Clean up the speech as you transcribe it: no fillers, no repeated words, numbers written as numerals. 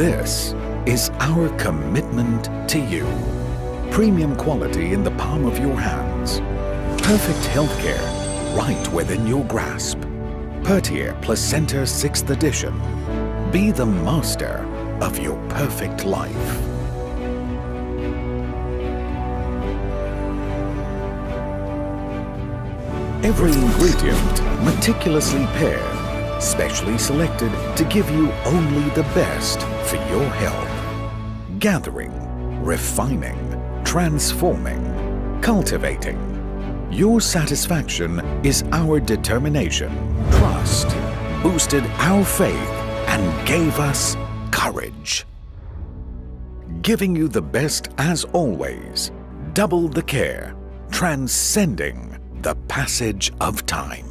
This is our commitment to you. Premium quality in the palm of your hands. Perfect healthcare right within your grasp. Purtier Placenta 6th edition. Be the master of your perfect life. Every ingredient meticulously paired, specially selected to give you only the best for your health. Gathering, refining, transforming, cultivating. Your satisfaction is our determination. Trust boosted our faith and gave us courage. Giving you the best as always. Double the care, transcending the passage of time.